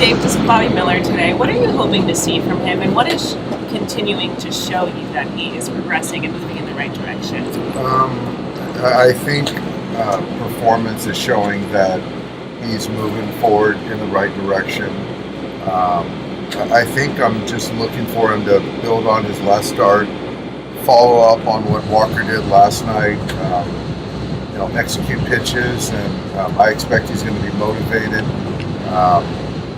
Dave, this is Bobby Miller today. What are you hoping to see from him, and what is continuing to show you that he is progressing and moving in the right direction? I think performance is showing that he's moving forward in the right direction. I think I'm just looking for him to build on his last start, follow up on what Walker did last night, execute pitches, and I expect he's going to be motivated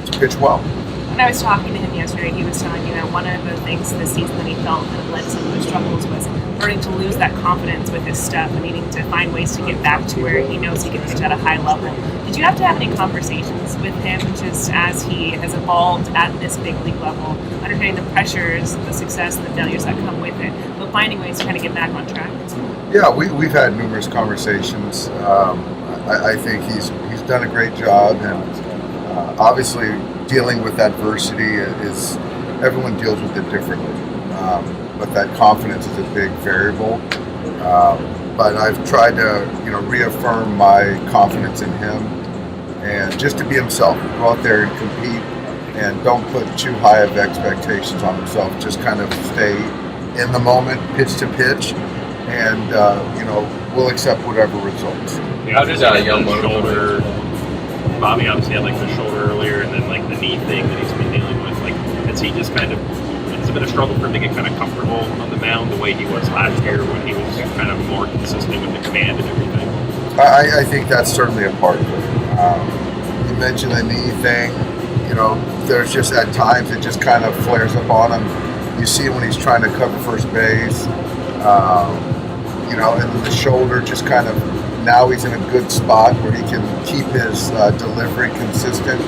to pitch well. When I was talking to him yesterday, he was telling me that one of the things this season that he felt that led to some of the struggles was starting to lose that confidence with his stuff and needing to find ways to get back to where he knows he can pitch at a high level. Did you have to have any conversations with him just as he has evolved at this big league level, understanding the pressures, the success, and the failures that come with it, but finding ways to kind of get back on track? Yeah, we've had numerous conversations. I think he's done a great job, and obviously dealing with adversity is everyone deals with it differently. But that confidence is a big variable. But I've tried to reaffirm my confidence in him, and just to be himself, go out there and compete, and don't put too high of expectations on himself. Just kind of stay in the moment, pitch to pitch, and we'll accept whatever results. How does Yamamoto Bobby obviously had the shoulder earlier, and then the knee thing that he's been dealing with? Has he just has it been a struggle for him to get kind of comfortable on the mound the way he was last year when he was kind of more consistent with the command and everything? I think that's certainly a part of it. You mentioned the knee thing. There's just at times it just kind of flares up on him. You see it when he's trying to cover first base. And the shoulder just kind of, now he's in a good spot where he can keep his delivery consistent.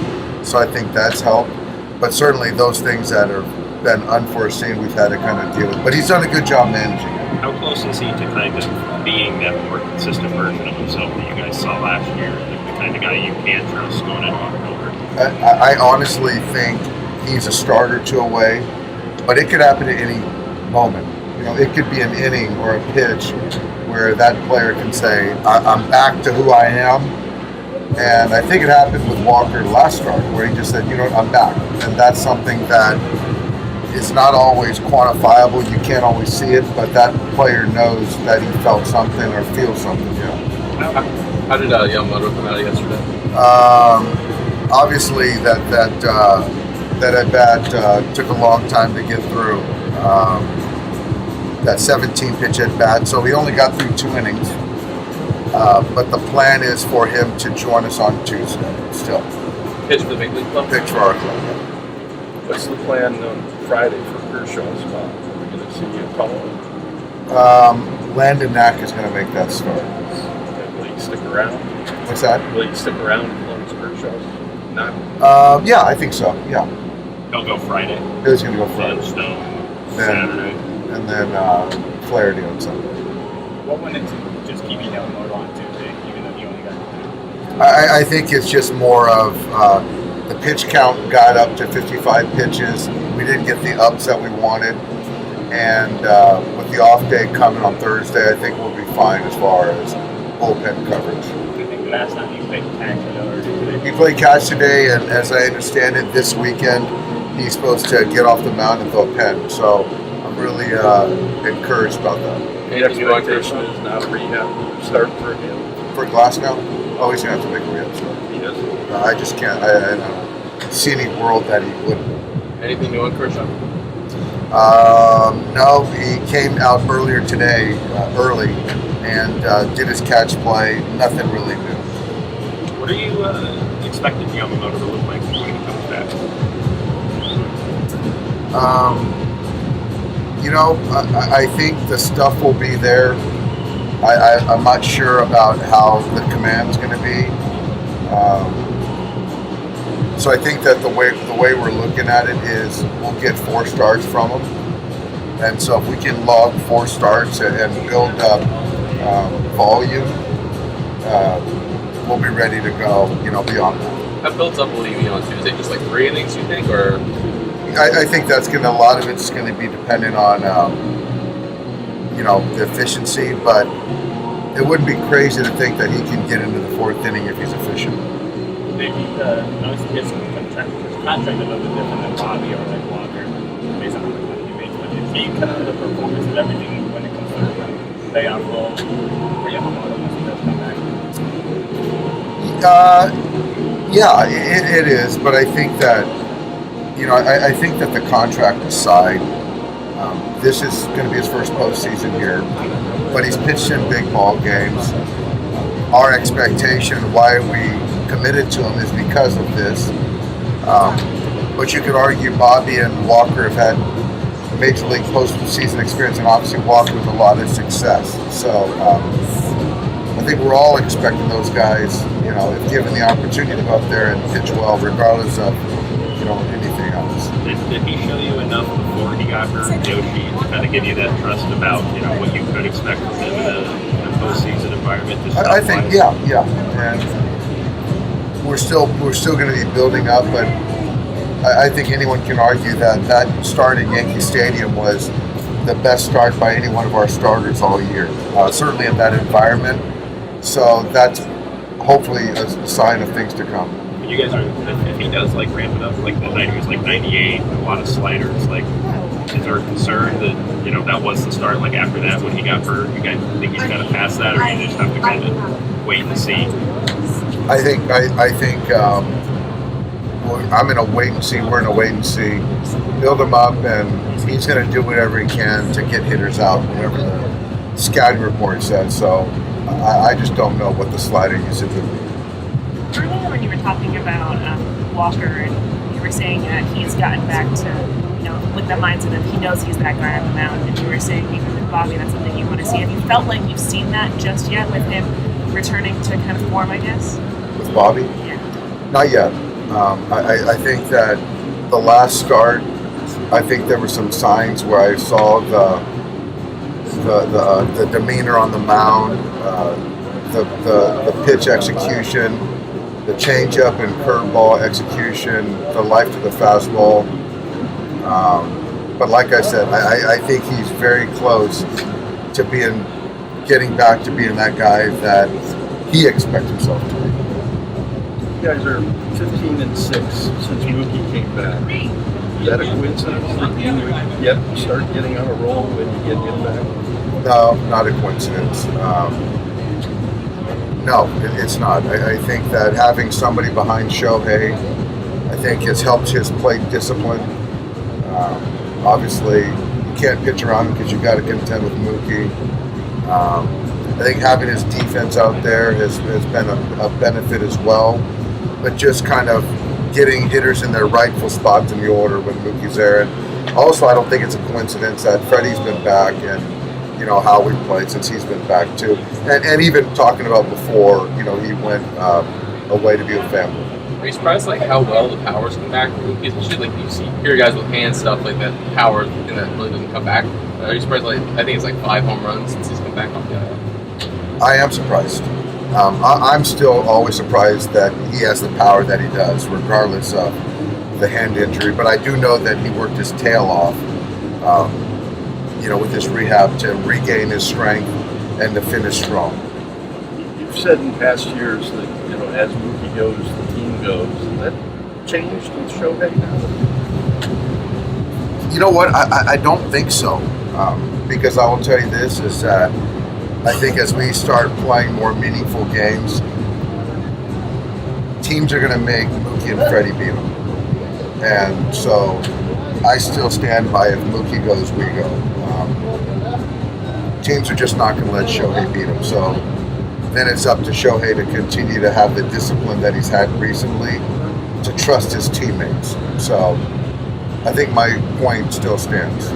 So I think that's helped. But certainly those things that have been unforeseen, we've had to kind of deal with. But he's done a good job managing it. How close is he to kind of being that more consistent version of himself that you guys saw last year? The kind of guy you can trust going into October? I honestly think he's a start or two away, but it could happen at any moment. It could be an inning or a pitch where that player can say, I'm back to who I am. And I think it happened with Walker last start, where he just said, I'm back. And that's something that is not always quantifiable. You can't always see it, but that player knows that he felt something or feels something. How did Yamamoto come out yesterday? Obviously, that at bat took a long time to get through. That 17 pitch at bat, so he only got through 2 innings. But the plan is for him to join us on Tuesday still. Pitch for the big league club? Pitch for our club. What's the plan on Friday for Kershaw's spot? Are we going to see you call? Landon Knack is going to make that start. Will he stick around? What's that? Will he stick around as long as Kershaw's not? Yeah, I think so. Yeah. He'll go Friday. He's going to go Friday. Stone Saturday. And then Flaherty on Sunday. What went into just keeping Yamamoto on Tuesday, even though you only got 2? I think it's just more of the pitch count got up to 55 pitches. We didn't get the ups that we wanted. And with the off day coming on Thursday, I think we'll be fine as far as bullpen coverage. I think last time you played catch, He played catch today, and as I understand it, this weekend he's supposed to get off the mound and throw a pen. So I'm really encouraged about that. The expectation is now a rehab start for him. For Glasgow? Oh, he's going to have to make a rehab start. He does. I just can't. I don't see any world that he wouldn't. Anything new on Kershaw? No, he came out earlier today, early, and did his catch play. Nothing really new. What are you expecting Yamamoto to look like when he comes back? I think the stuff will be there. I'm not sure about how the command's going to be. So I think that the way we're looking at it is we'll get 4 starts from him. And so if we can log 4 starts and build up volume, we'll be ready to go, beyond that. That builds up, will you on Tuesday? Just 3 innings, you think, or? I think that's a lot of it's going to be dependent on, the efficiency, but it wouldn't be crazy to think that he can get into the 4th inning if he's efficient. Maybe noticed he has some contact contract a little bit different than Bobby or like Walker, based on how much money he makes. But is he kind of the performance of everything when it comes to the layout role for Yamamoto once he does come back? Yeah, it is, but I think that, I think that the contract aside, this is going to be his first postseason here, but he's pitched in big ball games. Our expectation, why we committed to him, is because of this. But you could argue Bobby and Walker have had major league postseason experience, and obviously Walker with a lot of success. So I think we're all expecting those guys, if given the opportunity to go up there and pitch well, regardless of anything else. Did he show you enough before he got hurt, Yoshi, to kind of give you that trust about what you could expect from him in a postseason environment? I think, yeah, and we're still going to be building up, but I think anyone can argue that start at Yankee Stadium was the best start by any one of our starters all year, certainly in that environment. So that's hopefully a sign of things to come. You guys are, if he does ramp it up, like the night he was 98, a lot of sliders, is there a concern that that was the start? Like after that, when he got hurt, you guys think he's kind of past that, or you just have to kind of wait and see? I think I'm in a wait and see. We're in a wait and see. Build him up, and he's going to do whatever he can to get hitters out, whatever the scouting report says. So I just don't know what the slider usage would be. Earlier when you were talking about Walker, and you were saying that he's gotten back to, with the mindset of he knows he's that guy on the mound, and you were saying even with Bobby, that's something you want to see. Have you felt like you've seen that just yet with him returning to kind of form, I guess? With Bobby? Yeah. Not yet. I think that the last start, I think there were some signs where I saw the demeanor on the mound, the pitch execution, the changeup and curveball execution, the life to the fastball. But like I said, I think he's very close to getting back to being that guy that he expects himself to be. You guys are 15-6 since Mookie came back. Is that a coincidence that you would start getting on a roll when you get him back? No, not a coincidence. No, it's not. I think that having somebody behind Shohei, I think has helped his plate discipline. Obviously, you can't pitch around him because you've got to contend with Mookie. I think having his defense out there has been a benefit as well. But just kind of getting hitters in their rightful spots in the order when Mookie's there. And also, I don't think it's a coincidence that Freddie's been back and how we played since he's been back too. And even talking about before, he went away to be with family. Are you surprised how well the power's come back? Especially you hear guys with hand stuff like that, power and that really doesn't come back. Are you surprised? I think it's 5 home runs since he's come back off the IL. I am surprised. I'm still always surprised that he has the power that he does, regardless of the hand injury. But I do know that he worked his tail off, with his rehab to regain his strength and to finish strong. You've said in past years that, as Mookie goes, the team goes. Has that changed with Shohei now? You know what? I don't think so. Because I will tell you this, is that I think as we start playing more meaningful games, teams are going to make Mookie and Freddie beat them. And so I still stand by if Mookie goes, we go. Teams are just not going to let Shohei beat them. So then it's up to Shohei to continue to have the discipline that he's had recently to trust his teammates. So I think my point still stands.